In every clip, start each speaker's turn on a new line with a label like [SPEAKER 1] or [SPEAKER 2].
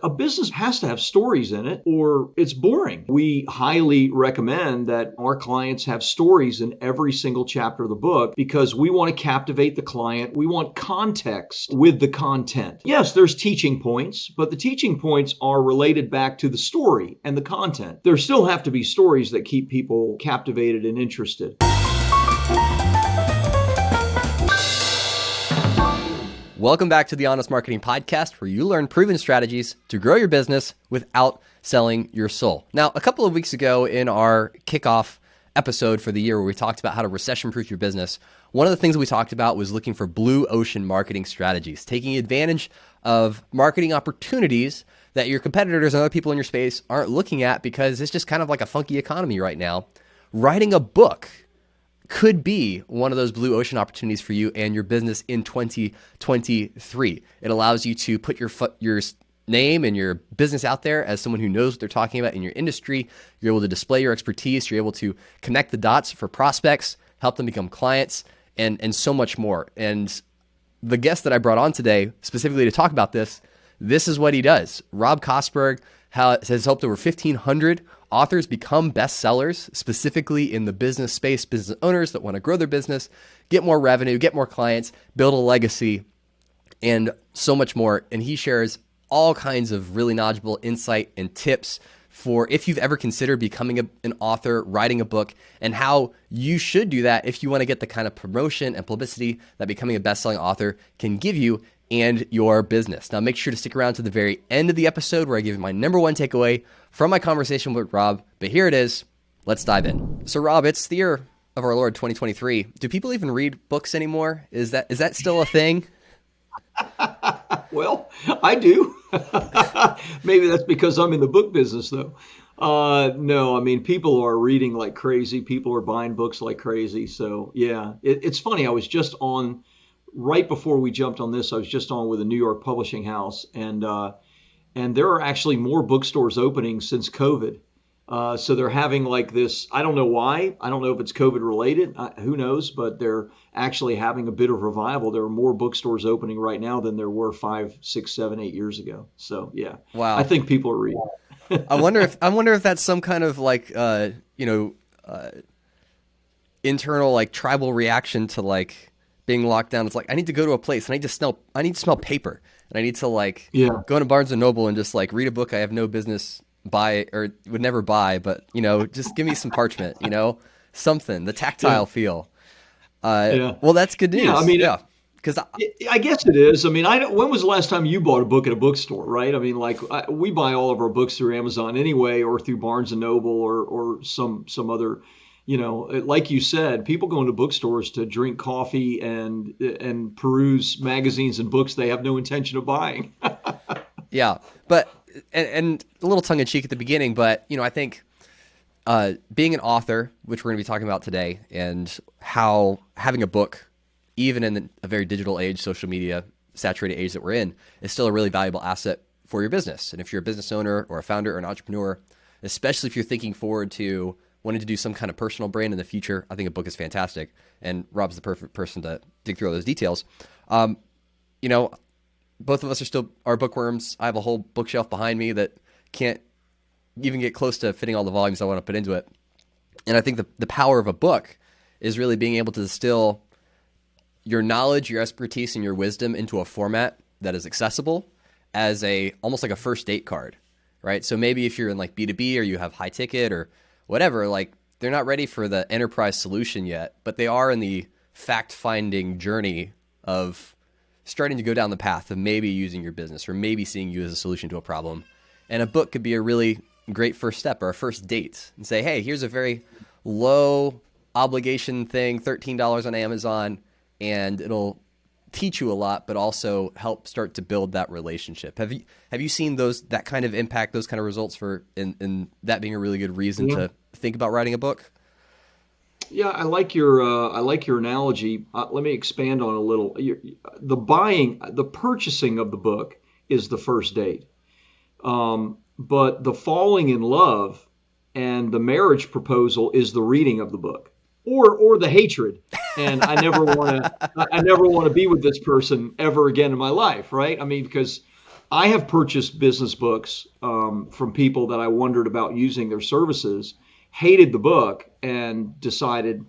[SPEAKER 1] a business has to have stories in it or it's boring. We highly recommend that our clients have stories in every single chapter of the book because we want to captivate the client. We want context with the content. Yes, there's teaching points, but the teaching points are related back to the story and the content. There still have to be stories that keep people captivated and interested.
[SPEAKER 2] Welcome back to the Honest Marketing Podcast, where you learn proven strategies to grow your business without selling your soul. Now, a couple of weeks ago in our kickoff episode for the year where we talked about how to recession-proof your business, one of the things that we talked about was looking for blue ocean marketing strategies, taking advantage of marketing opportunities that your competitors and other people in your space aren't looking at because it's just kind of like a funky economy right now. Writing a book could be one of those blue ocean opportunities for you and your business in 2023. It allows you to put your name and your business out there as someone who knows what they're talking about in your industry. You're able to display your expertise. You're able to connect the dots for prospects, help them become clients, and so much more. And the guest that I brought on today, specifically to talk about this is what he does. Rob Kosberg has helped over 1,500 authors become bestsellers, specifically in the business space, business owners that want to grow their business, get more revenue, get more clients, build a legacy, and so much more. And he shares all kinds of really knowledgeable insight and tips for if you've ever considered becoming an author, writing a book, and how you should do that if you want to get the kind of promotion and publicity that becoming a best-selling author can give you and your business. Now, make sure to stick around to the very end of the episode where I give you my number one takeaway from my conversation with Rob. But here it is. Let's dive in. So, Rob, it's the year of our Lord 2023. Do people even read books anymore? Is that still a thing?
[SPEAKER 1] Well, I do. Maybe that's because I'm in the book business, though. No, I mean, people are reading like crazy. People are buying books like crazy. So, yeah, it's funny. I was just on, right before we jumped on this, I was just on with a New York publishing house, and there are actually more bookstores opening since COVID. So they're having like this, I don't know why. I don't know if it's COVID related. Who knows? But they're actually having a bit of revival. There are more bookstores opening right now than there were 5, 6, 7, 8 years ago. So yeah,
[SPEAKER 2] wow.
[SPEAKER 1] I think people are reading.
[SPEAKER 2] I wonder if that's some kind of like internal like tribal reaction to like being locked down. It's like, I need to go to a place and I need to smell paper, and I need to go to Barnes and Noble and just like read a book I have no business buy or would never buy, but just give me some parchment, something, the tactile feel. Well, that's good news.
[SPEAKER 1] Yeah, I mean,
[SPEAKER 2] because
[SPEAKER 1] I guess it is. I mean, when was the last time you bought a book at a bookstore, right? I mean, we buy all of our books through Amazon anyway, or through Barnes and Noble, or some other. Like you said, people go into bookstores to drink coffee and peruse magazines and books they have no intention of buying.
[SPEAKER 2] Yeah, but and a little tongue in cheek at the beginning, but I think being an author, which we're going to be talking about today, and how having a book, even in a very digital age, social media saturated age that we're in, is still a really valuable asset for your business. And if you're a business owner or a founder or an entrepreneur, especially if you're thinking forward to wanting to do some kind of personal brand in the future, I think a book is fantastic. And Rob's the perfect person to dig through all those details. Both of us are bookworms. I have a whole bookshelf behind me that can't even get close to fitting all the volumes I want to put into it. And I think the power of a book is really being able to distill your knowledge, your expertise, and your wisdom into a format that is accessible as almost like a first date card, right? So maybe if you're in like B2B or you have high ticket or whatever, like they're not ready for the enterprise solution yet, but they are in the fact-finding journey of starting to go down the path of maybe using your business or maybe seeing you as a solution to a problem. And a book could be a really great first step or a first date and say, hey, here's a very low obligation thing, $13 on Amazon, and it'll teach you a lot, but also help start to build that relationship. Have you seen that kind of impact, those kind of results in that being a really good reason to think about writing a book?
[SPEAKER 1] Yeah, I like your analogy. Let me expand on it a little. The purchasing of the book is the first date, but the falling in love and the marriage proposal is the reading of the book, or the hatred. And I never want to be with this person ever again in my life, right? I mean, because I have purchased business books from people that I wondered about using their services, hated the book, and decided,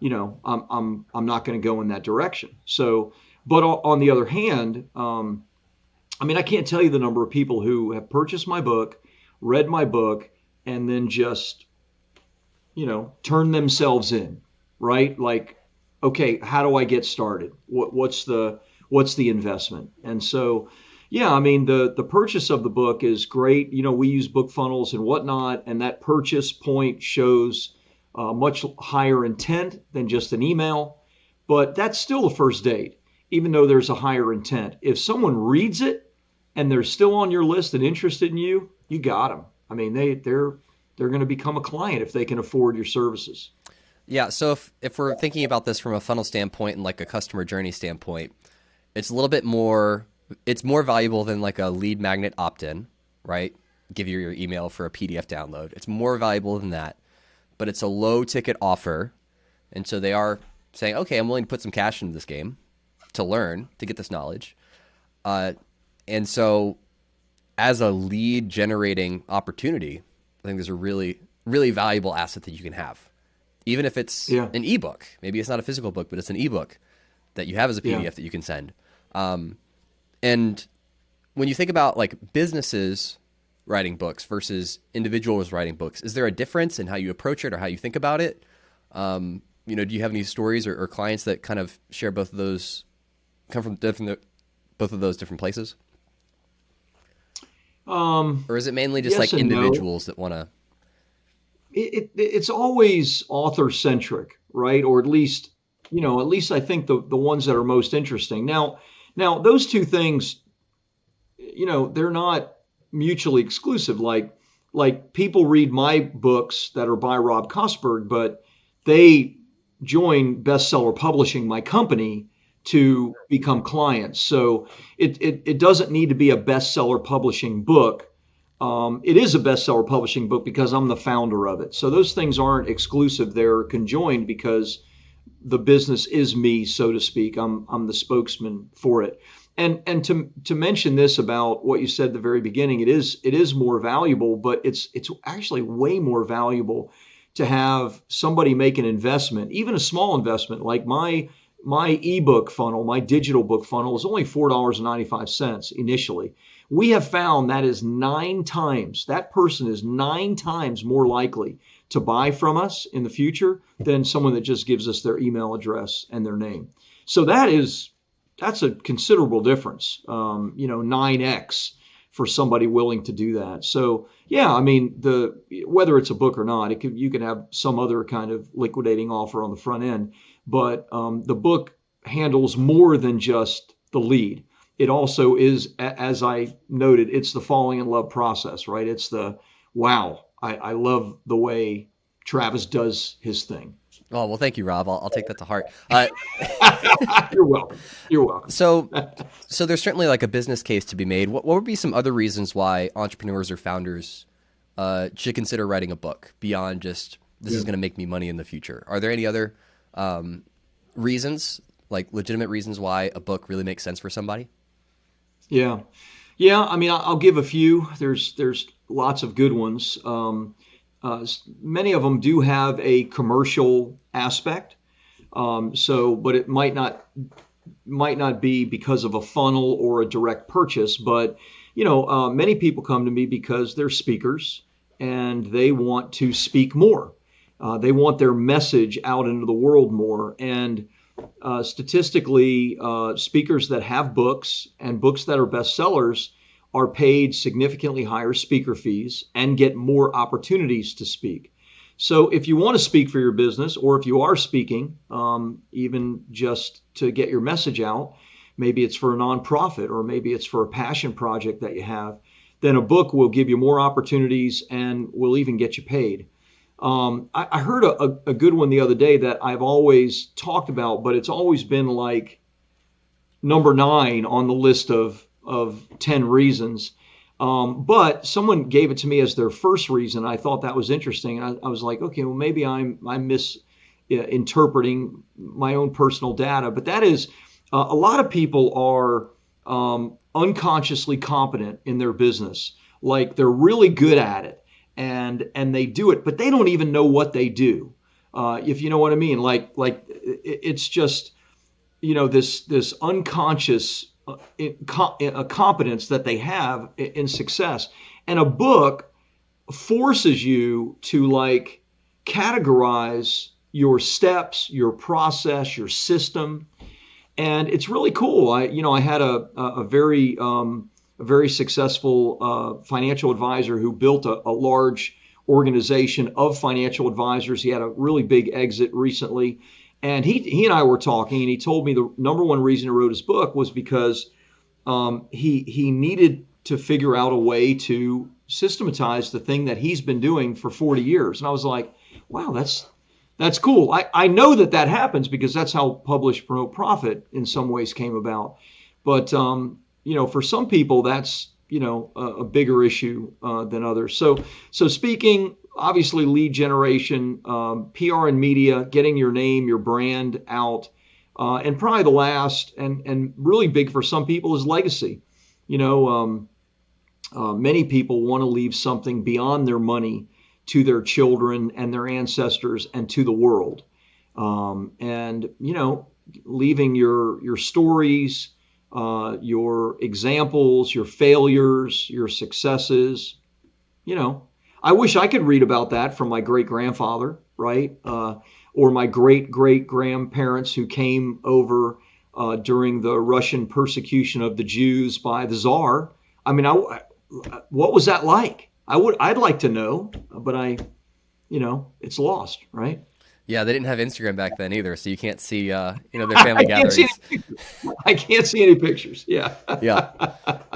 [SPEAKER 1] I'm not going to go in that direction. So, but on the other hand, I mean, I can't tell you the number of people who have purchased my book, read my book, and then just, turn themselves in, right? Like, okay, how do I get started? What's the investment? And so, yeah, I mean, the purchase of the book is great. We use book funnels and whatnot, and that purchase point shows much higher intent than just an email, but that's still the first date, even though there's a higher intent. If someone reads it and they're still on your list and interested in you, you got them. I mean, they're going to become a client if they can afford your services.
[SPEAKER 2] Yeah. So if we're thinking about this from a funnel standpoint and like a customer journey standpoint, it's a little bit more, it's more valuable than like a lead magnet opt-in, right? Give you your email for a PDF download. It's more valuable than that, but it's a low ticket offer. And so they are saying, okay, I'm willing to put some cash into this game to learn, to get this knowledge. And so as a lead generating opportunity, I think there's a really, really valuable asset that you can have. Even if it's an ebook, maybe it's not a physical book, but it's an ebook that you have as a PDF that you can send. And when you think about like businesses writing books versus individuals writing books, is there a difference in how you approach it or how you think about it? Do you have any stories or clients that kind of share both of those, come from both of those different places? Or is it mainly just
[SPEAKER 1] Yes
[SPEAKER 2] like
[SPEAKER 1] and no.
[SPEAKER 2] individuals that want to?
[SPEAKER 1] It's always author centric, right? Or at least I think the ones that are most interesting. Now those two things, they're not mutually exclusive. Like people read my books that are by Rob Kosberg, but they join Bestseller Publishing, my company, to become clients. So it doesn't need to be a bestseller publishing book. It is a bestseller publishing book because I'm the founder of it. So those things aren't exclusive. They're conjoined because the business is me, so to speak. I'm the spokesman for it. And to mention this about what you said at the very beginning, it is more valuable, but it's actually way more valuable to have somebody make an investment, even a small investment. Like my ebook funnel, my digital book funnel is only $4.95 initially. We have found that that person is 9 times more likely to buy from us in the future than someone that just gives us their email address and their name. So that's a considerable difference, 9x for somebody willing to do that. So yeah, I mean, whether it's a book or not, you can have some other kind of liquidating offer on the front end, but the book handles more than just the lead. It also is, as I noted, it's the falling in love process, right? It's wow, I love the way Travis does his thing.
[SPEAKER 2] Oh, well, thank you, Rob. I'll take that to heart.
[SPEAKER 1] You're welcome. You're welcome.
[SPEAKER 2] So there's certainly like a business case to be made. What would be some other reasons why entrepreneurs or founders should consider writing a book beyond just this is going to make me money in the future? Are there any other reasons, like legitimate reasons why a book really makes sense for somebody?
[SPEAKER 1] Yeah. I mean, I'll give a few. There's lots of good ones. Many of them do have a commercial aspect. But it might not be because of a funnel or a direct purchase. But many people come to me because they're speakers and they want to speak more. They want their message out into the world more. And statistically, speakers that have books and books that are bestsellers are paid significantly higher speaker fees and get more opportunities to speak. So if you want to speak for your business, or if you are speaking, even just to get your message out, maybe it's for a nonprofit or maybe it's for a passion project that you have, then a book will give you more opportunities and will even get you paid. I heard a good one the other day that I've always talked about, but it's always been like number 9 on the list of 10 reasons. But someone gave it to me as their first reason. I thought that was interesting. I was like, okay, well, maybe I'm misinterpreting my own personal data. But that is, a lot of people are unconsciously competent in their business. Like they're really good at it and they do it, but they don't even know what they do. If you know what I mean, it's just, this unconscious competence that they have in success. And a book forces you to like categorize your steps, your process, your system, and it's really cool. I had a very successful financial advisor who built a large organization of financial advisors. He had a really big exit recently, and he and I were talking, and he told me the number one reason he wrote his book was because he needed to figure out a way to systematize the thing that he's been doing for 40 years. And I was like, wow, that's cool. I know that happens because that's how Publish, Promote, Profit in some ways came about. But, for some people, that's, a bigger issue than others. So speaking, obviously, lead generation, PR and media, getting your name, your brand out. And probably the last and really big for some people is legacy. Many people want to leave something beyond their money to their children and their ancestors and to the world. And, leaving your stories, your examples, your failures, your successes. I wish I could read about that from my great grandfather, right? Or my great great grandparents who came over during the Russian persecution of the Jews by the Tsar. I mean, what was that like? I'd like to know, but it's lost, right?
[SPEAKER 2] Yeah, they didn't have Instagram back then either, so you can't see, their family gatherings.
[SPEAKER 1] I can't see any pictures. Yeah.
[SPEAKER 2] Yeah.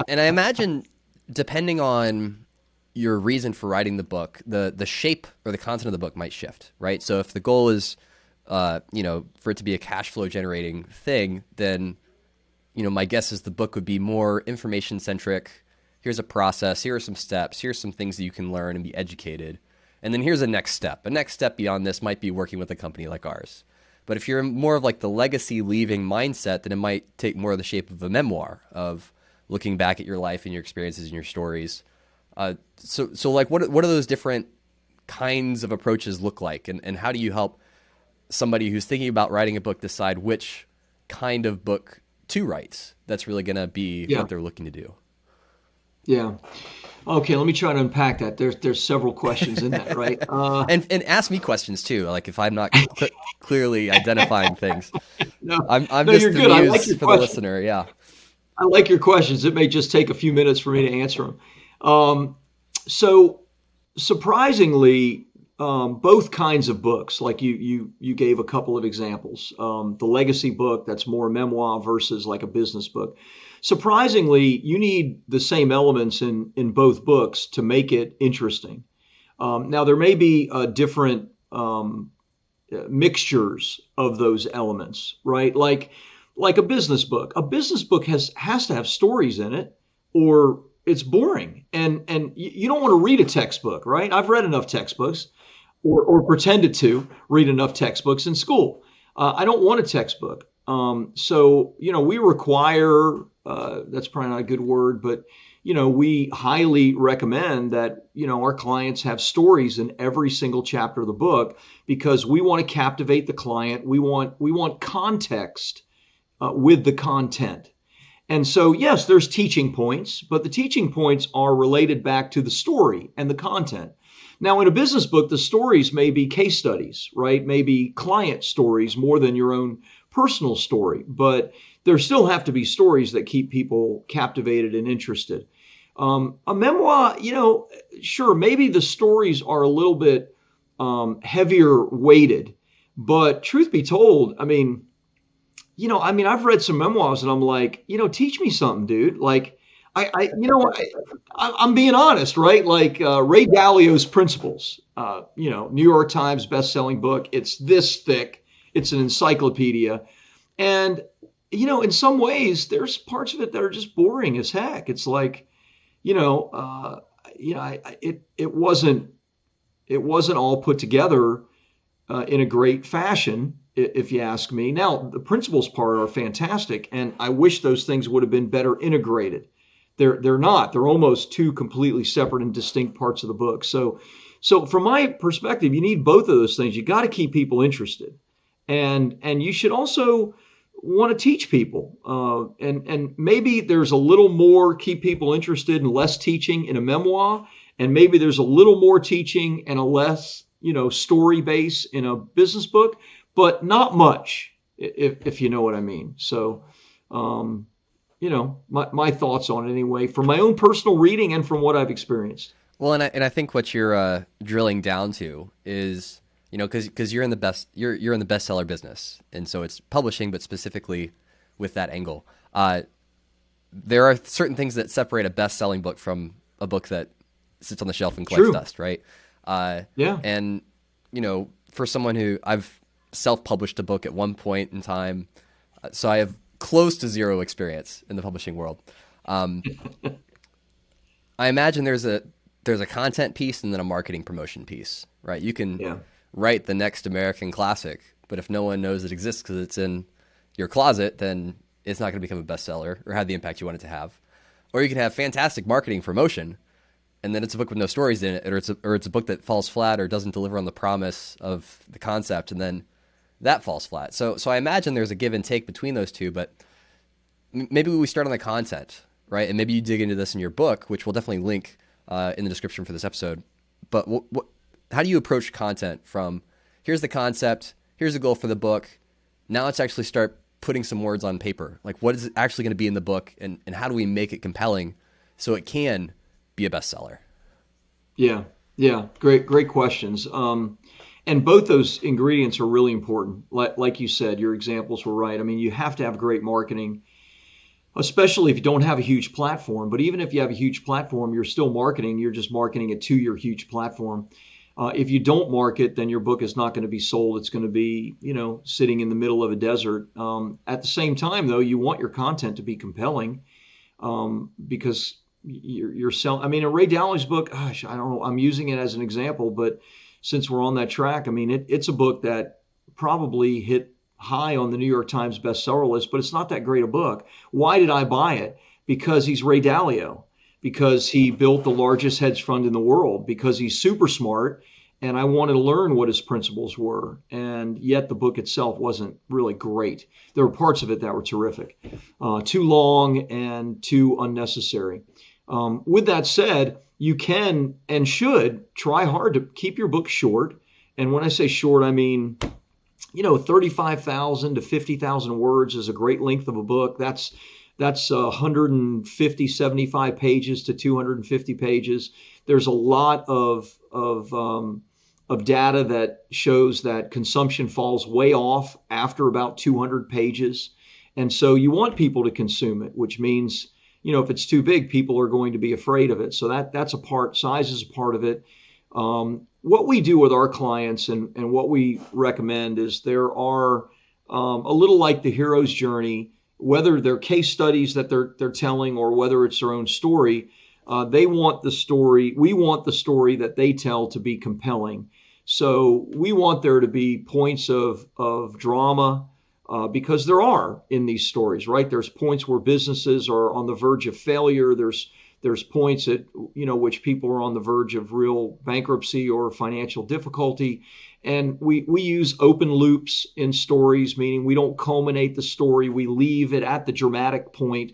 [SPEAKER 2] And I imagine, depending on your reason for writing the book, the shape or the content of the book might shift, right? So if the goal is, for it to be a cash flow generating thing, then, my guess is the book would be more information centric. Here's a process. Here are some steps. Here's some things that you can learn and be educated. And then here's a next step. A next step beyond this might be working with a company like ours. But if you're more of like the legacy leaving mindset, then it might take more of the shape of a memoir of looking back at your life and your experiences and your stories. So like what do those different kinds of approaches look like? And how do you help somebody who's thinking about writing a book decide which kind of book to write that's really going to be what they're looking to do?
[SPEAKER 1] Yeah. Okay, let me try to unpack that. There's several questions in that, right?
[SPEAKER 2] And ask me questions too. Like if I'm not clearly identifying things, I'm just
[SPEAKER 1] you're
[SPEAKER 2] the
[SPEAKER 1] good. I
[SPEAKER 2] muse
[SPEAKER 1] like your
[SPEAKER 2] for
[SPEAKER 1] question.
[SPEAKER 2] the listener. Yeah.
[SPEAKER 1] I like your questions. It may just take a few minutes for me to answer them. So surprisingly, both kinds of books, like you gave a couple of examples. The legacy book that's more memoir versus like a business book. Surprisingly, you need the same elements in both books to make it interesting. Now, there may be different mixtures of those elements, right? Like a business book. A business book has to have stories in it, or it's boring. And you don't want to read a textbook, right? I've read enough textbooks, or pretended to read enough textbooks in school. I don't want a textbook. So we require, that's probably not a good word, but, we highly recommend that, our clients have stories in every single chapter of the book because we want to captivate the client. We want context with the content. And so, yes, there's teaching points, but the teaching points are related back to the story and the content. Now, in a business book, the stories may be case studies, right? Maybe client stories more than your own personal story, but there still have to be stories that keep people captivated and interested. A memoir, sure, maybe the stories are a little bit heavier weighted, but truth be told, I've read some memoirs and I'm like, teach me something, dude. Like, I'm being honest, right? Like Ray Dalio's Principles, New York Times best-selling book. It's this thick. It's an encyclopedia. And, in some ways, there's parts of it that are just boring as heck. It's like, it wasn't all put together in a great fashion. if you ask me. Now, the principles part are fantastic, and I wish those things would have been better integrated. They're not. They're almost two completely separate and distinct parts of the book. So from my perspective, you need both of those things. You got to keep people interested, and you should also want to teach people. And maybe there's a little more keep people interested and less teaching in a memoir, and maybe there's a little more teaching and a less story base in a business book, but not much, if you know what I mean. So, my thoughts on it anyway, from my own personal reading and from what I've experienced.
[SPEAKER 2] Well, and I think what you're drilling down to is, because you're in the you're in the bestseller business, and so it's publishing, but specifically with that angle. There are certain things that separate a best-selling book from a book that sits on the shelf and collects
[SPEAKER 1] True.
[SPEAKER 2] dust, right?
[SPEAKER 1] Yeah.
[SPEAKER 2] And for someone who I've self-published a book at one point in time, so I have close to zero experience in the publishing world. I imagine there's a content piece and then a marketing promotion piece, right? You can write the next American classic, but if no one knows it exists because it's in your closet, then it's not going to become a bestseller or have the impact you want it to have. Or you can have fantastic marketing promotion, and then it's a book with no stories in it, or it's a book that falls flat or doesn't deliver on the promise of the concept, and then that falls flat. So I imagine there's a give and take between those two, but maybe we start on the content, right? And maybe you dig into this in your book, which we'll definitely link in the description for this episode. But how do you approach content from here's the concept, here's the goal for the book, now let's actually start putting some words on paper? Like, what is actually going to be in the book, and how do we make it compelling so it can be a bestseller?
[SPEAKER 1] Yeah. Great questions. And both those ingredients are really important. Like you said, your examples were right. I mean, you have to have great marketing, especially if you don't have a huge platform. But even if you have a huge platform, you're still marketing. You're just marketing it to your huge platform. If you don't market, then your book is not going to be sold. It's going to be, sitting in the middle of a desert. At the same time, though, you want your content to be compelling, because you're selling. I mean, in Ray Dalio's book, gosh, I don't know. I'm using it as an example, but since we're on that track, I mean, it's a book that probably hit high on the New York Times bestseller list, but it's not that great a book. Why did I buy it? Because he's Ray Dalio, because he built the largest hedge fund in the world, because he's super smart, and I wanted to learn what his principles were. And yet the book itself wasn't really great. There were parts of it that were terrific, too long and too unnecessary. With that said, you can and should try hard to keep your book short. And when I say short, I mean, 35,000 to 50,000 words is a great length of a book. That's 150, 75 pages to 250 pages. There's a lot of data that shows that consumption falls way off after about 200 pages. And so you want people to consume it, which means, if it's too big, people are going to be afraid of it. So that's a part. Size is a part of it. What we do with our clients and what we recommend is there are a little like the hero's journey, whether they're case studies that they're telling or whether it's their own story. We want the story that they tell to be compelling. So we want there to be points of drama, because there are in these stories, right? There's points where businesses are on the verge of failure. There's points at which people are on the verge of real bankruptcy or financial difficulty. And we use open loops in stories, meaning we don't culminate the story. We leave it at the dramatic point.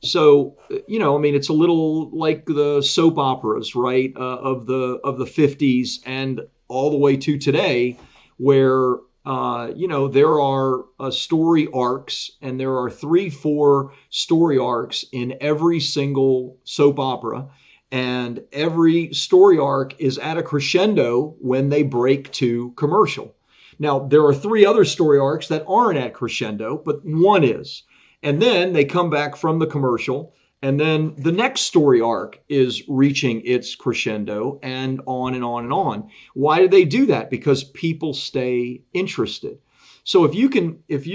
[SPEAKER 1] So, it's a little like the soap operas, right, of the 50s and all the way to today, where there are story arcs, and there are 3-4 story arcs in every single soap opera. And every story arc is at a crescendo when they break to commercial. Now, there are 3 other story arcs that aren't at crescendo, but one is. And then they come back from the commercial, and then the next story arc is reaching its crescendo, and on and on and on. Why do they do that? Because people stay interested. So if you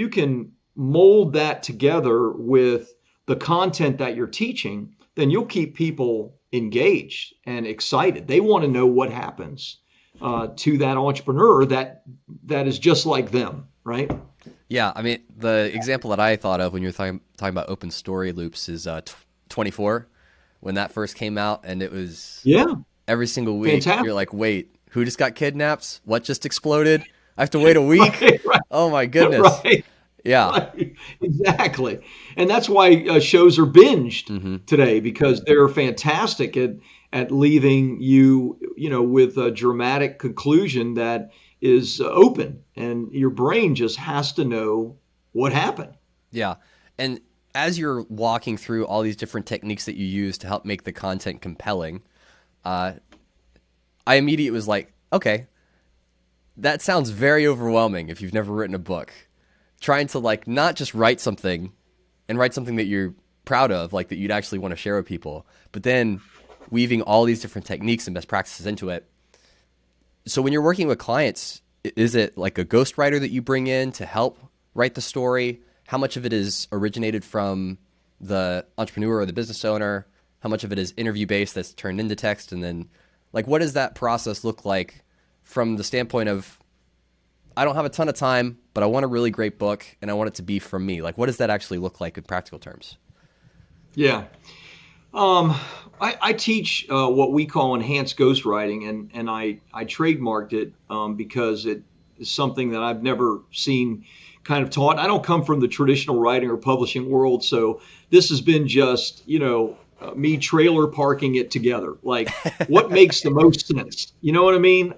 [SPEAKER 1] can mold that together with the content that you're teaching, then you'll keep people engaged and excited. They want to know what happens to that entrepreneur that is just like them, right?
[SPEAKER 2] Yeah, I mean, the example that I thought of when you were talking about open story loops is 24, when that first came out, and it was
[SPEAKER 1] Yeah,
[SPEAKER 2] every single week. You're
[SPEAKER 1] fantastic.
[SPEAKER 2] like, wait, who just got kidnapped? What just exploded? I have to wait a week?
[SPEAKER 1] Right, right,
[SPEAKER 2] Oh my goodness.
[SPEAKER 1] right.
[SPEAKER 2] Yeah.
[SPEAKER 1] Right, exactly. And that's why shows are binged
[SPEAKER 2] Hmm.
[SPEAKER 1] today because they're fantastic at leaving you, with a dramatic conclusion that is open, and your brain just has to know what happened.
[SPEAKER 2] Yeah. And as you're walking through all these different techniques that you use to help make the content compelling, uh, I immediately was like, okay, that sounds very overwhelming if you've never written a book. Trying to like not just write something and write something that you're proud of, like that you'd actually want to share with people, but then weaving all these different techniques and best practices into it. So when you're working with clients, is it like a ghostwriter that you bring in to help write the story? How much of it is originated from the entrepreneur or the business owner? How much of it is interview based that's turned into text? And then like, what does that process look like from the standpoint of, I don't have a ton of time, but I want a really great book and I want it to be from me. Like, what does that actually look like in practical terms?
[SPEAKER 1] Yeah. Um, I teach what we call enhanced ghostwriting, and I trademarked it because it is something that I've never seen kind of taught. I don't come from the traditional writing or publishing world, so this has been just, me trailer parking it together. Like, what makes the most sense? You know what I mean?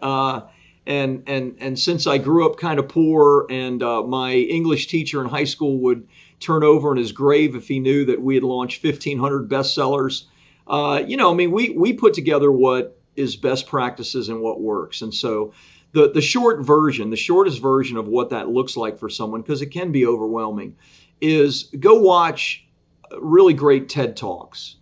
[SPEAKER 1] And since I grew up kind of poor, and my English teacher in high school would turn over in his grave if he knew that we had launched 1,500 bestsellers, we put together what is best practices and what works. And so the shortest version of what that looks like for someone, because it can be overwhelming, is go watch really great TED Talks.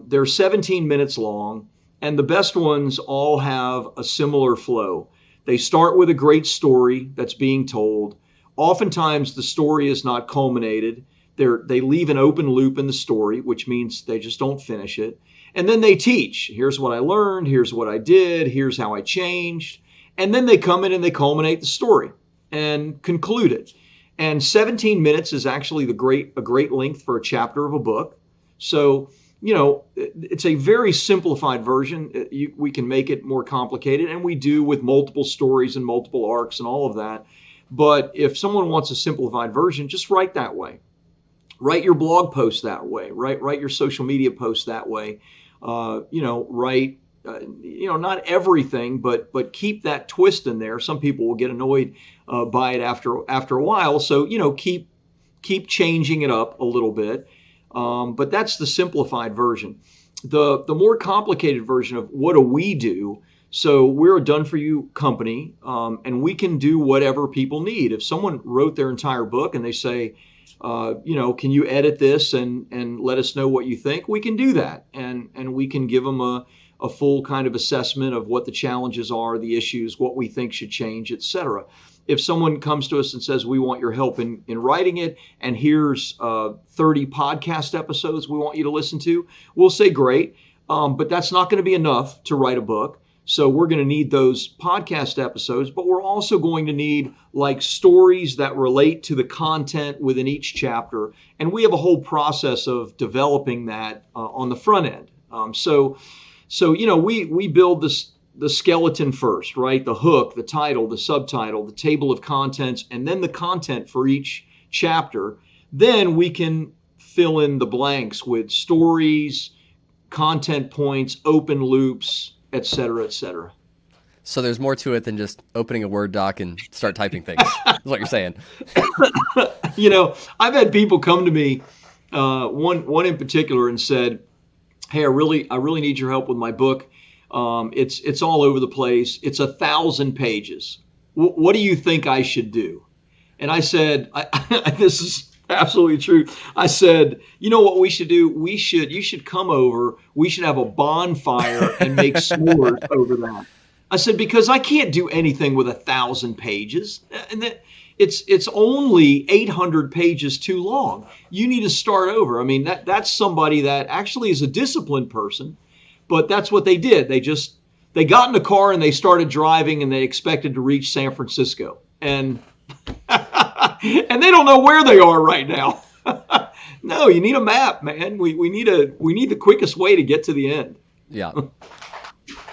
[SPEAKER 1] They're 17 minutes long, and the best ones all have a similar flow. They start with a great story that's being told. Oftentimes, the story is not culminated. They leave an open loop in the story, which means they just don't finish it. And then they teach. Here's what I learned. Here's what I did. Here's how I changed. And then they come in and they culminate the story and conclude it. And 17 minutes is actually a great length for a chapter of a book. So, it's a very simplified version. We can make it more complicated, and we do with multiple stories and multiple arcs and all of that. But if someone wants a simplified version, just write that way. Write your blog post that way. Write your social media post that way. Write, not everything, but keep that twist in there. Some people will get annoyed by it after a while. So, keep changing it up a little bit. But that's the simplified version. The more complicated version of what do we do? So we're a done-for-you company, and we can do whatever people need. If someone wrote their entire book and they say, can you edit this and let us know what you think? We can do that, and we can give them a full kind of assessment of what the challenges are, the issues, what we think should change, etc. If someone comes to us and says, we want your help in writing it, and here's 30 podcast episodes we want you to listen to, we'll say, great. But that's not going to be enough to write a book. So we're going to need those podcast episodes, but we're also going to need like stories that relate to the content within each chapter. And we have a whole process of developing that on the front end. We build the skeleton first, right? The hook, the title, the subtitle, the table of contents, and then the content for each chapter. Then we can fill in the blanks with stories, content points, open loops, et cetera, et cetera.
[SPEAKER 2] So there's more to it than just opening a Word doc and start typing things, is what you're saying.
[SPEAKER 1] I've had people come to me, one in particular, and said, hey, I really need your help with my book. It's all over the place. It's 1,000 pages. What do you think I should do? And I said, this is absolutely true. I said, you know what we should do? You should come over. We should have a bonfire and make s'mores over that. I said, because I can't do anything with 1,000 pages. And it's only 800 pages too long. You need to start over. I mean, that's somebody that actually is a disciplined person, but that's what they did. They got in a car and they started driving, and they expected to reach San Francisco. And and they don't know where they are right now. No, you need a map, man. We need the quickest way to get to the end.
[SPEAKER 2] Yeah.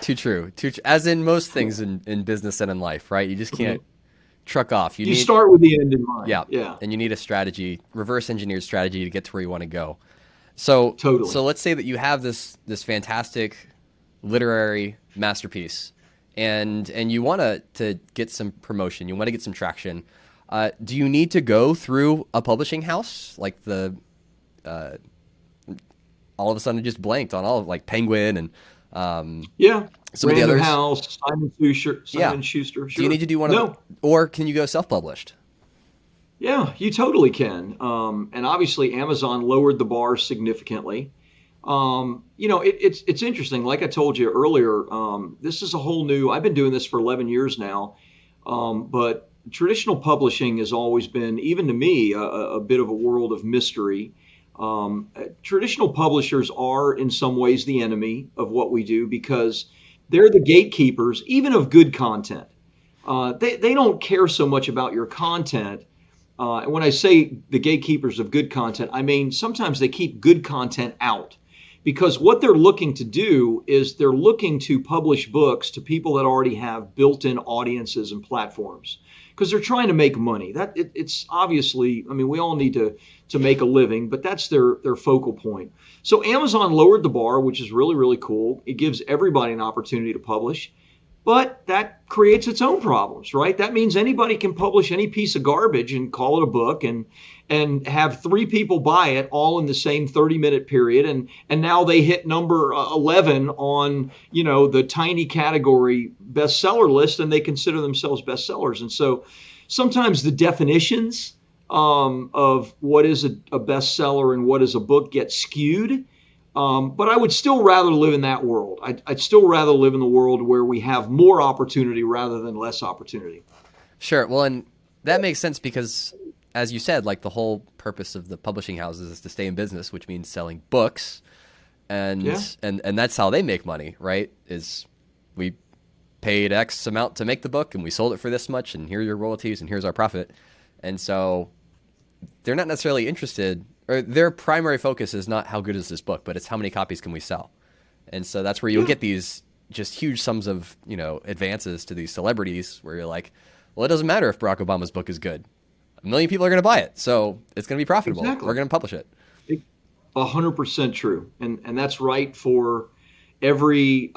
[SPEAKER 2] Too true. As in most things in business and in life, right? You just can't truck off.
[SPEAKER 1] You start with the end in mind.
[SPEAKER 2] Yeah.
[SPEAKER 1] Yeah.
[SPEAKER 2] And you need a strategy, reverse engineered strategy to get to where you want to go. So
[SPEAKER 1] Totally.
[SPEAKER 2] So let's say that you have this fantastic literary masterpiece and you want to get some promotion, you want to get some traction. Do you need to go through a publishing house like all of a sudden it just blanked on all of like Penguin and some of the
[SPEAKER 1] Random
[SPEAKER 2] others?
[SPEAKER 1] House, Simon Schuster. Sure.
[SPEAKER 2] Do you need to do one of them, or can you go self-published?
[SPEAKER 1] Yeah, you totally can. And obviously Amazon lowered the bar significantly. It's interesting. Like I told you earlier, this is a whole new, I've been doing this for 11 years now. But traditional publishing has always been, even to me, a bit of a world of mystery. Traditional publishers are in some ways the enemy of what we do because they're the gatekeepers, even of good content. They don't care so much about your content. And when I say the gatekeepers of good content, I mean sometimes they keep good content out because what they're looking to do is they're looking to publish books to people that already have built-in audiences and platforms because they're trying to make money. It's obviously, I mean, we all need to make a living, but that's their focal point. So Amazon lowered the bar, which is really, really cool. It gives everybody an opportunity to publish. But that creates its own problems, right? That means anybody can publish any piece of garbage and call it a book and have 3 people buy it all in the same 30-minute period. And now they hit number 11 on, the tiny category bestseller list and they consider themselves bestsellers. And so sometimes the definitions of what is a bestseller and what is a book get skewed. But I would still rather live in that world. I'd still rather live in the world where we have more opportunity rather than less opportunity.
[SPEAKER 2] Sure. Well, and that makes sense because, as you said, like the whole purpose of the publishing houses is to stay in business, which means selling books, and that's how they make money, right? Is we paid X amount to make the book, and we sold it for this much, and here are your royalties, and here's our profit, and so they're not necessarily interested. Or their primary focus is not how good is this book, but it's how many copies can we sell. And so that's where you'll get these just huge sums of, advances to these celebrities where you're like, well, it doesn't matter if Barack Obama's book is good. 1 million people are going to buy it. So it's going to be profitable.
[SPEAKER 1] Exactly.
[SPEAKER 2] We're going to publish it.
[SPEAKER 1] 100% true. And that's right for every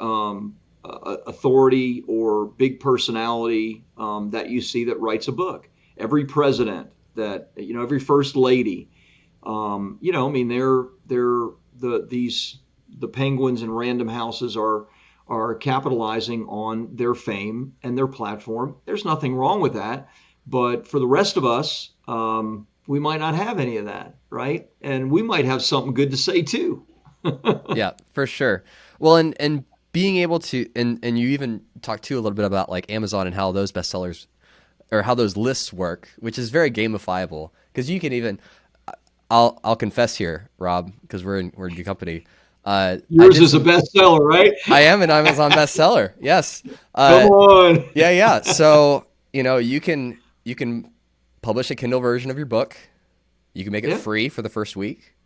[SPEAKER 1] authority or big personality that you see that writes a book. Every president that, every first lady. The Penguins and Random Houses are capitalizing on their fame and their platform. There's nothing wrong with that, but for the rest of us, we might not have any of that, right? And we might have something good to say too.
[SPEAKER 2] Yeah, for sure. Well, and being able to, and you even talked too a little bit about like Amazon and how those bestsellers or how those lists work, which is very gamifiable because you can even. I'll confess here, Rob, because we're in good company.
[SPEAKER 1] Yours is a bestseller, right?
[SPEAKER 2] I am an Amazon bestseller. Yes.
[SPEAKER 1] Come on.
[SPEAKER 2] Yeah. So you can publish a Kindle version of your book. You can make it free for the first week,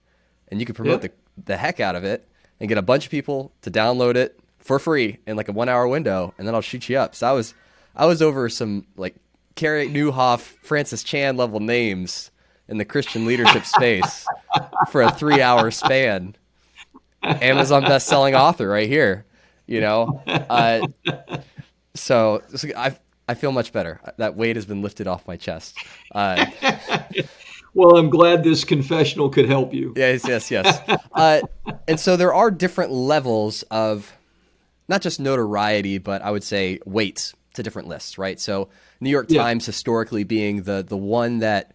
[SPEAKER 2] and you can promote the heck out of it and get a bunch of people to download it for free in like a 1 hour window, and then I'll shoot you up. So I was over some like Carrie Newhoff, Francis Chan level names in the Christian leadership space for a 3 hour span. Amazon best-selling author right here, So I feel much better. That weight has been lifted off my chest.
[SPEAKER 1] Well, I'm glad this confessional could help you.
[SPEAKER 2] Yes. And so there are different levels of not just notoriety, but I would say weights to different lists, right? So New York Times historically being the one that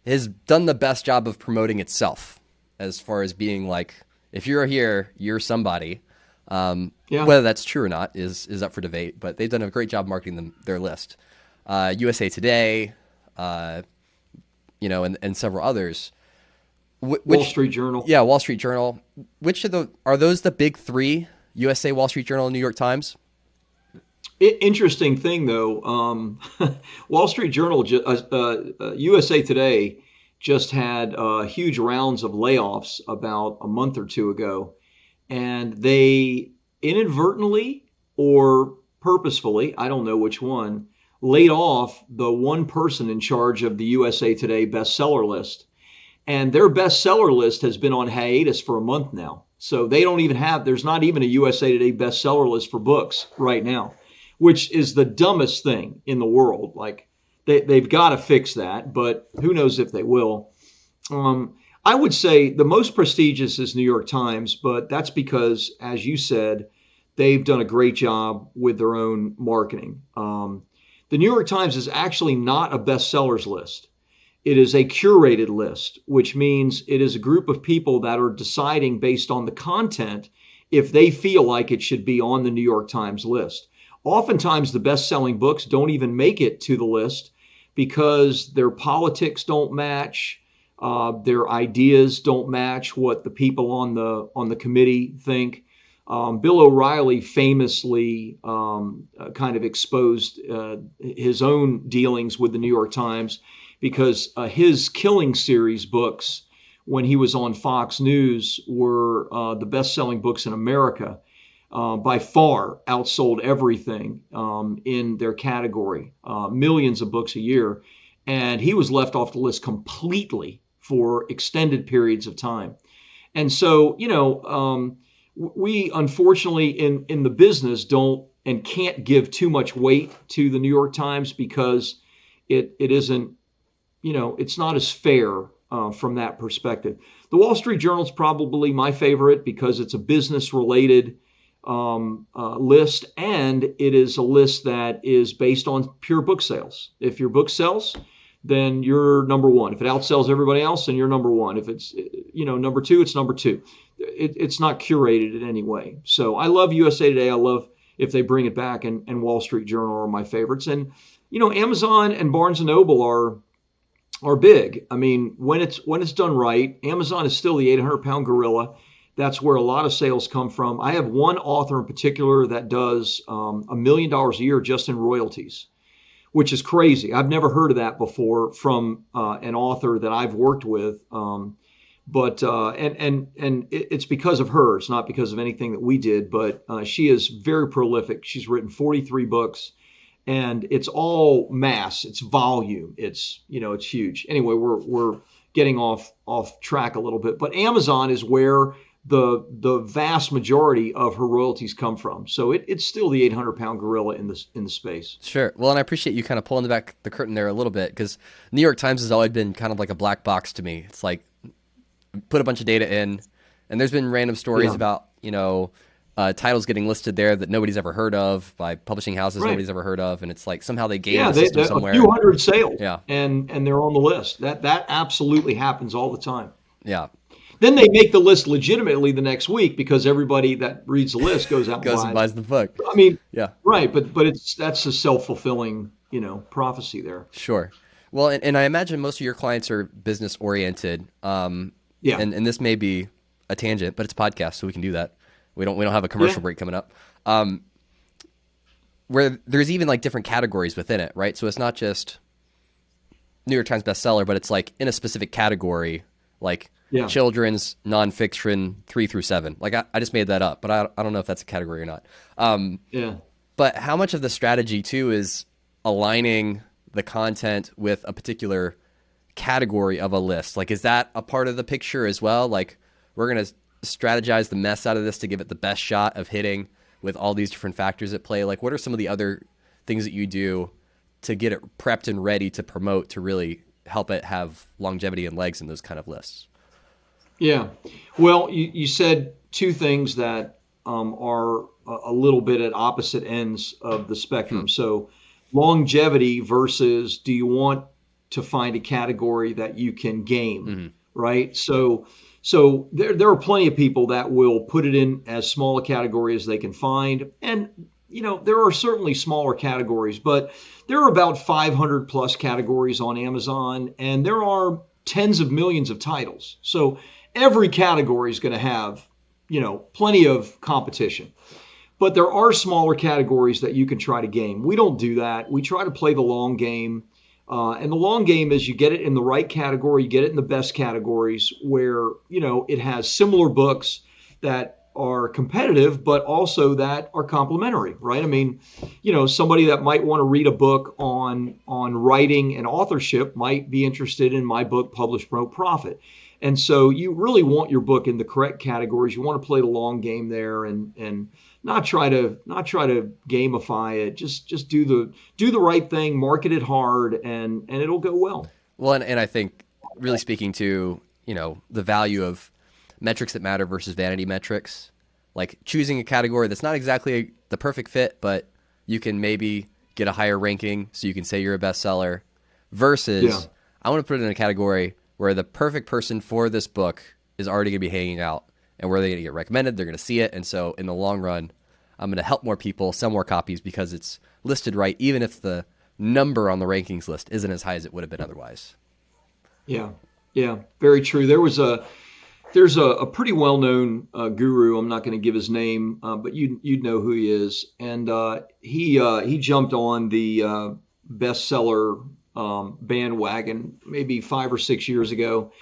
[SPEAKER 2] has done the best job of promoting itself as far as being like, if you're here, you're somebody. Whether that's true or not is up for debate, but they've done a great job marketing their list. USA Today, and several others.
[SPEAKER 1] Wall Street Journal.
[SPEAKER 2] Yeah, Wall Street Journal. Which are those the big 3? USA, Wall Street Journal, and New York Times?
[SPEAKER 1] Interesting thing though, Wall Street Journal, USA Today just had huge rounds of layoffs about a month or two ago, and they inadvertently or purposefully, I don't know which one, laid off the one person in charge of the USA Today bestseller list. And their bestseller list has been on hiatus for a month now. So they don't even have, there's not even a USA Today bestseller list for books right now, which is the dumbest thing in the world. Like they've got to fix that, but who knows if they will. I would say the most prestigious is New York Times, but that's because, as you said, they've done a great job with their own marketing. The New York Times is actually not a bestsellers list. It is a curated list, which means it is a group of people that are deciding based on the content if they feel like it should be on the New York Times list. Oftentimes, the best-selling books don't even make it to the list because their politics don't match, their ideas don't match what the people on the committee think. Bill O'Reilly famously kind of exposed his own dealings with the New York Times because his Killing series books, when he was on Fox News, were the best-selling books in America. By far outsold everything in their category, millions of books a year. And he was left off the list completely for extended periods of time. And so, we unfortunately in the business don't and can't give too much weight to the New York Times because it isn't, it's not as fair from that perspective. The Wall Street Journal is probably my favorite because it's a business related list, and it is a list that is based on pure book sales. If your book sells, then you're number one. If it outsells everybody else, then you're number one. If it's number two, it's number two. It's not curated in any way. So I love USA Today. I love if they bring it back, and Wall Street Journal are my favorites. And Amazon and Barnes and Noble are big. I mean, when it's done right, Amazon is still the 800-pound gorilla. That's where a lot of sales come from. I have one author in particular that does $1 million a year just in royalties, which is crazy. I've never heard of that before from an author that I've worked with. But it's because of her. It's not because of anything that we did. But she is very prolific. She's written 43 books, and it's all mass. It's volume. It's huge. Anyway, we're getting off track a little bit. But Amazon is where the vast majority of her royalties come from. So it's still the 800-pound gorilla in the space.
[SPEAKER 2] Sure. Well, and I appreciate you kind of pulling back the curtain there a little bit, because New York Times has always been kind of like a black box to me. It's like put a bunch of data in, and there's been random stories about titles getting listed there that nobody's ever heard of by publishing houses nobody's ever heard of, and it's like somehow they gained the system somewhere.
[SPEAKER 1] A few hundred sales, and they're on the list. That absolutely happens all the time.
[SPEAKER 2] Yeah.
[SPEAKER 1] Then they make the list legitimately the next week because everybody that reads the list goes out
[SPEAKER 2] and buys the book.
[SPEAKER 1] I mean, right, but that's a self-fulfilling, prophecy there.
[SPEAKER 2] Sure. Well, and I imagine most of your clients are business oriented. And this may be a tangent, but it's a podcast, so we can do that. We don't have a commercial break coming up. Where there's even like different categories within it, right? So it's not just New York Times bestseller, but it's like in a specific category, like children's nonfiction 3 through 7. Like I just made that up, but I don't know if that's a category or not. But how much of the strategy too is aligning the content with a particular category of a list? Like, is that a part of the picture as well? Like, we're going to strategize the mess out of this to give it the best shot of hitting with all these different factors at play. Like, what are some of the other things that you do to get it prepped and ready to promote to really help it have longevity and legs in those kind of lists?
[SPEAKER 1] Yeah. Well, you said two things that are a little bit at opposite ends of the spectrum. So longevity versus do you want to find a category that you can game, right? So there are plenty of people that will put it in as small a category as they can find. And, there are certainly smaller categories, but there are about 500 plus categories on Amazon, and there are tens of millions of titles. So every category is going to have, plenty of competition. But there are smaller categories that you can try to game. We don't do that. We try to play the long game. And the long game is you get it in the right category, you get it in the best categories where, it has similar books that are competitive, but also that are complementary, right? I mean, somebody that might want to read a book on writing and authorship might be interested in my book, Publish, Promote, Profit. And so you really want your book in the correct categories. You want to play the long game there and not try to gamify it. Just do the right thing, market it hard, and it'll go well.
[SPEAKER 2] Well, and I think really speaking to, the value of metrics that matter versus vanity metrics, like choosing a category that's not exactly the perfect fit, but you can maybe get a higher ranking so you can say you're a bestseller versus I want to put it in a category where the perfect person for this book is already going to be hanging out, and where they're going to get recommended, they're going to see it. And so in the long run, I'm going to help more people sell more copies because it's listed right, even if the number on the rankings list isn't as high as it would have been otherwise. Yeah,
[SPEAKER 1] very true. There's a pretty well-known guru. I'm not going to give his name, but you'd know who he is. And he jumped on the bestseller bandwagon maybe 5 or 6 years ago,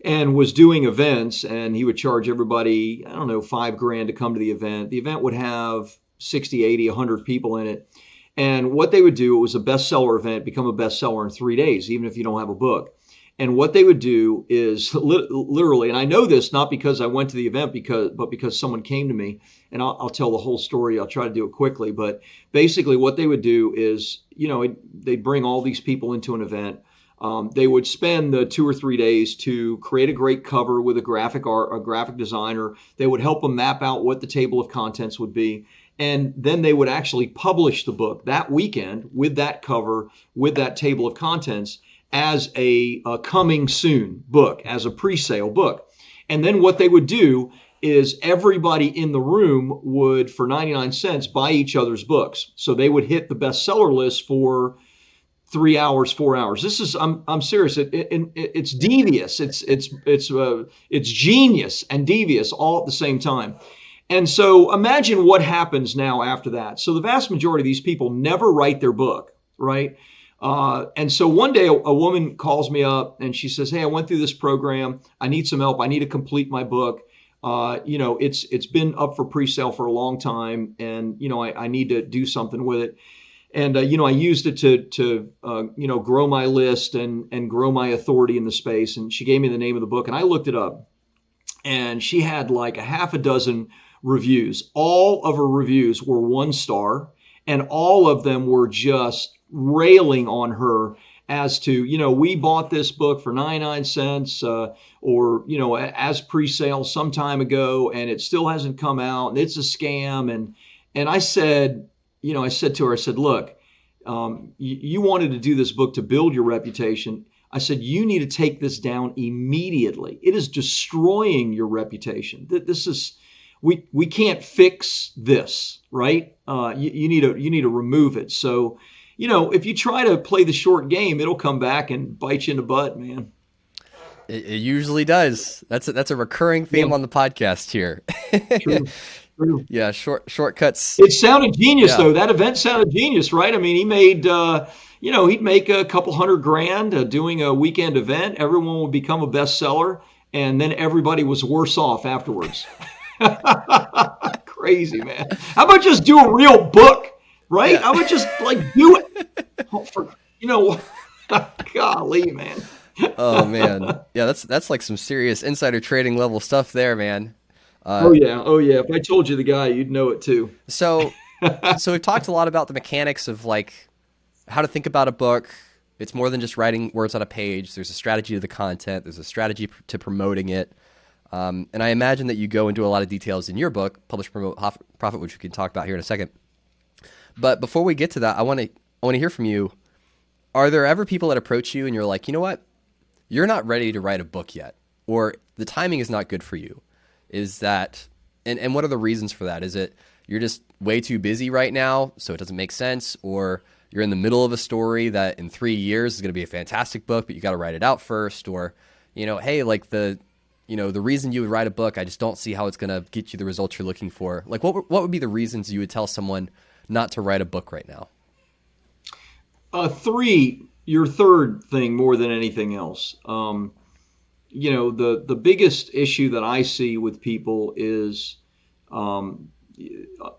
[SPEAKER 1] and was doing events. And he would charge everybody, I don't know, $5,000 to come to the event. The event would have 60, 80, 100 people in it. And what they would do, it was a bestseller event, become a bestseller in 3 days, even if you don't have a book. And what they would do is literally, and I know this not because I went to the event, but because someone came to me, and I'll tell the whole story. I'll try to do it quickly. But basically what they would do is, they'd bring all these people into an event. They would spend the 2 or 3 days to create a great cover with a graphic designer. They would help them map out what the table of contents would be. And then they would actually publish the book that weekend with that cover, with that table of contents, as a coming soon book, as a pre-sale book. And then what they would do is everybody in the room would, for 99 cents, buy each other's books. So they would hit the bestseller list for 3 hours, 4 hours. This is, I'm serious. It's devious. It's genius and devious all at the same time. And so imagine what happens now after that. So the vast majority of these people never write their book, right? And so one day a woman calls me up and she says, "Hey, I went through this program. I need some help. I need to complete my book. It's been up for pre-sale for a long time, and I need to do something with it. And I used it to grow my list and grow my authority in the space." And she gave me the name of the book, and I looked it up, and she had like a half a dozen reviews. All of her reviews were 1 star, and all of them were just railing on her as to, we bought this book for 99 cents or, as pre-sale some time ago, and it still hasn't come out, and it's a scam. And I said, I said to her, "Look, you wanted to do this book to build your reputation." I said, "You need to take this down immediately. It is destroying your reputation. This is, we can't fix this, right? You need to remove it." So, if you try to play the short game, it'll come back and bite you in the butt, man.
[SPEAKER 2] It usually does. That's a recurring theme on the podcast here.
[SPEAKER 1] True.
[SPEAKER 2] Yeah, shortcuts.
[SPEAKER 1] It sounded genius, though. That event sounded genius, right? I mean, he made, he'd make a couple $100,000 doing a weekend event. Everyone would become a bestseller, and then everybody was worse off afterwards. Crazy, man. How about just do a real book? Right? Yeah. I would just do it. Golly, man.
[SPEAKER 2] Oh man. Yeah, that's like some serious insider trading level stuff there, man.
[SPEAKER 1] Oh yeah. If I told you the guy, you'd know it too.
[SPEAKER 2] So we've talked a lot about the mechanics of like how to think about a book. It's more than just writing words on a page. There's a strategy to the content. There's a strategy to promoting it. And I imagine that you go into a lot of details in your book, Publish, Promote, Profit, which we can talk about here in a second. But before we get to that, I want to hear from you. Are there ever people that approach you and you're like, you know what? You're not ready to write a book yet, or the timing is not good for you? Is that, and what are the reasons for that? Is it you're just way too busy right now, so it doesn't make sense, or you're in the middle of a story that in 3 years is going to be a fantastic book, but you got to write it out first, or, hey, like the reason you would write a book, I just don't see how it's going to get you the results you're looking for. Like, what would be the reasons you would tell someone not to write a book right now?
[SPEAKER 1] Three, your third thing more than anything else. The biggest issue that I see with people is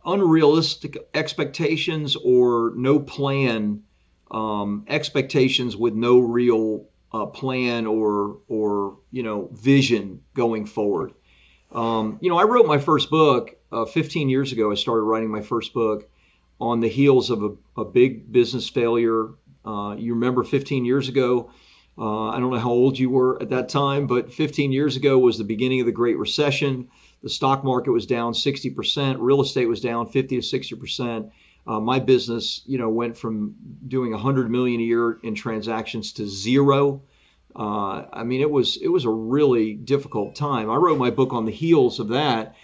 [SPEAKER 1] unrealistic expectations or no plan, expectations with no real plan or vision going forward. I wrote my first book 15 years ago. I started writing my first book on the heels of a big business failure. You remember 15 years ago, I don't know how old you were at that time, but 15 years ago was the beginning of the Great Recession. The stock market was down 60%. Real estate was down 50 to 60%. My business, went from doing 100 million a year in transactions to zero. It was a really difficult time. I wrote my book on the heels of that,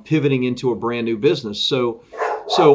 [SPEAKER 1] pivoting into a brand new business. So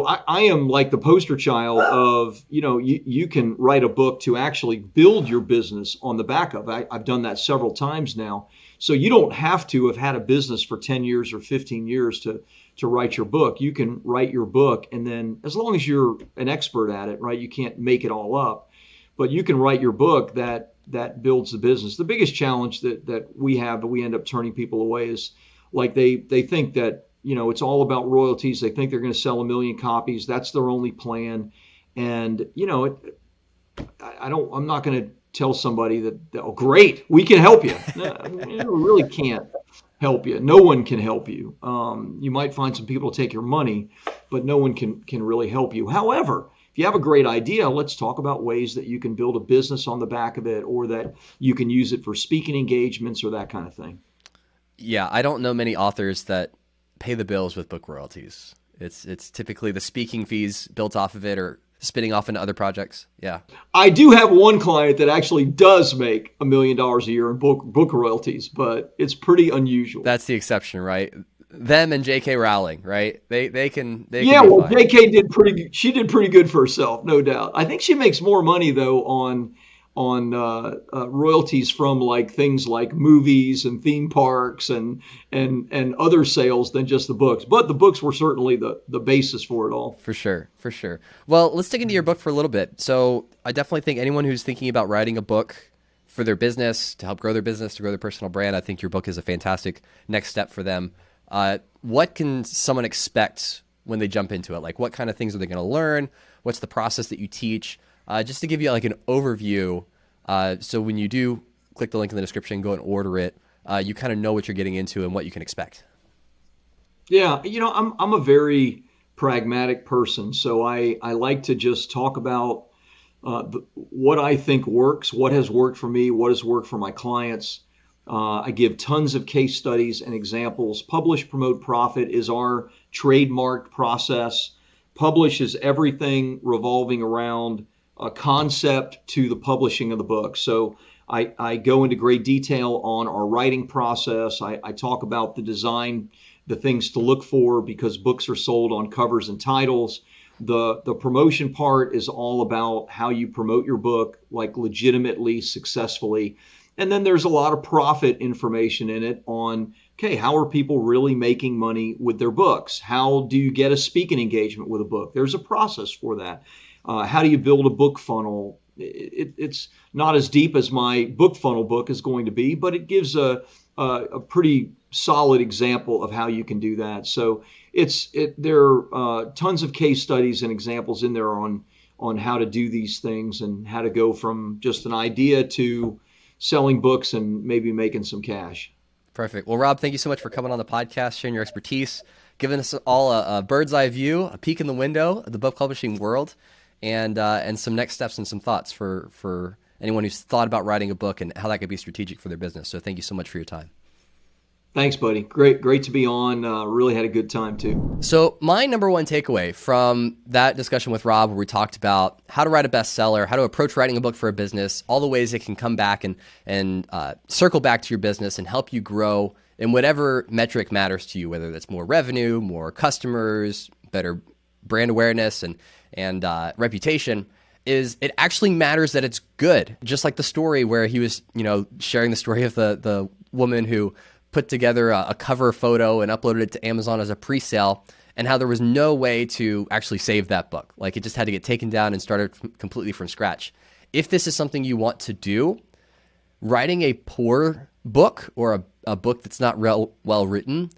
[SPEAKER 1] I am like the poster child of, you can write a book to actually build your business on the back of. I've done that several times now. So you don't have to have had a business for 10 years or 15 years to write your book. You can write your book, and then as long as you're an expert at it, right, you can't make it all up, but you can write your book that builds the business. The biggest challenge that we have that we end up turning people away is like they think that, it's all about royalties. They think they're going to sell 1 million copies. That's their only plan. And, I'm not going to tell somebody that, oh, great, we can help you. No, we really can't help you. No one can help you. You might find some people to take your money, but no one can really help you. However, if you have a great idea, let's talk about ways that you can build a business on the back of it, or that you can use it for speaking engagements or that kind of thing.
[SPEAKER 2] Yeah, I don't know many authors that pay the bills with book royalties. It's typically the speaking fees built off of it or spinning off into other projects. Yeah.
[SPEAKER 1] I do have one client that actually does make $1 million a year in book royalties, but it's pretty unusual.
[SPEAKER 2] That's the exception, right? Them and J.K. Rowling, right? They can.
[SPEAKER 1] Yeah, well, J.K. did pretty good for herself, no doubt. I think she makes more money though on royalties from like things like movies and theme parks and other sales than just the books. But the books were certainly the basis for it all.
[SPEAKER 2] For sure. Well, let's dig into your book for a little bit. So I definitely think anyone who's thinking about writing a book for their business, to help grow their business, to grow their personal brand, I think your book is a fantastic next step for them. What can someone expect when they jump into it? Like, what kind of things are they going to learn? What's the process that you teach? Just to give you like an overview, so when you do click the link in the description, go and order it, you kind of know what you're getting into and what you can expect.
[SPEAKER 1] Yeah, I'm a very pragmatic person, so I like to just talk about what I think works, what has worked for me, what has worked for my clients. I give tons of case studies and examples. Publish, Promote, Profit is our trademarked process. Publish is everything revolving around a concept to the publishing of the book. So I go into great detail on our writing process. I talk about the design, the things to look for, because books are sold on covers and titles. The promotion part is all about how you promote your book, like legitimately, successfully. And then there's a lot of profit information in it on, okay, how are people really making money with their books? How do you get a speaking engagement with a book? There's a process for that. How do you build a book funnel? It's not as deep as my book funnel book is going to be, but it gives a pretty solid example of how you can do that. So there are tons of case studies and examples in there on how to do these things and how to go from just an idea to selling books and maybe making some cash.
[SPEAKER 2] Perfect. Well, Rob, thank you so much for coming on the podcast, sharing your expertise, giving us all a bird's eye view, a peek in the window of the book publishing world, and some next steps and some thoughts for anyone who's thought about writing a book and how that could be strategic for their business. So thank you so much for your time.
[SPEAKER 1] Thanks, buddy. Great to be on. Really had a good time too.
[SPEAKER 2] So my number one takeaway from that discussion with Rob, where we talked about how to write a bestseller, how to approach writing a book for a business, all the ways it can come back and circle back to your business and help you grow in whatever metric matters to you, whether that's more revenue, more customers, better brand awareness and reputation, is it actually matters that it's good. Just like the story where he was, sharing the story of the woman who put together a cover photo and uploaded it to Amazon as a pre-sale, and how there was no way to actually save that book. Like, it just had to get taken down and started completely from scratch. If this is something you want to do, writing a poor book or a book that's not well written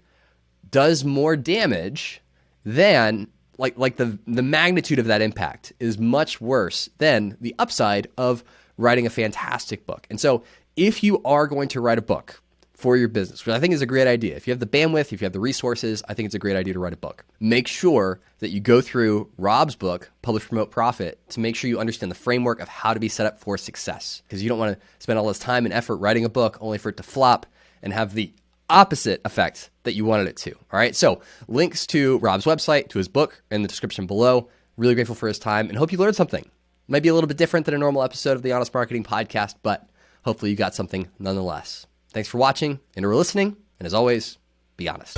[SPEAKER 2] does more damage than like the magnitude of that impact is much worse than the upside of writing a fantastic book. And so if you are going to write a book for your business, which I think is a great idea, if you have the bandwidth, if you have the resources, I think it's a great idea to write a book. Make sure that you go through Rob's book, Publish, Promote, Profit, to make sure you understand the framework of how to be set up for success. Because you don't want to spend all this time and effort writing a book only for it to flop and have the opposite effect that you wanted it to. All right. So links to Rob's website, to his book in the description below. Really grateful for his time and hope you learned something. Might be a little bit different than a normal episode of the Honest Marketing Podcast, but hopefully you got something nonetheless. Thanks for watching and for listening. And as always, be honest.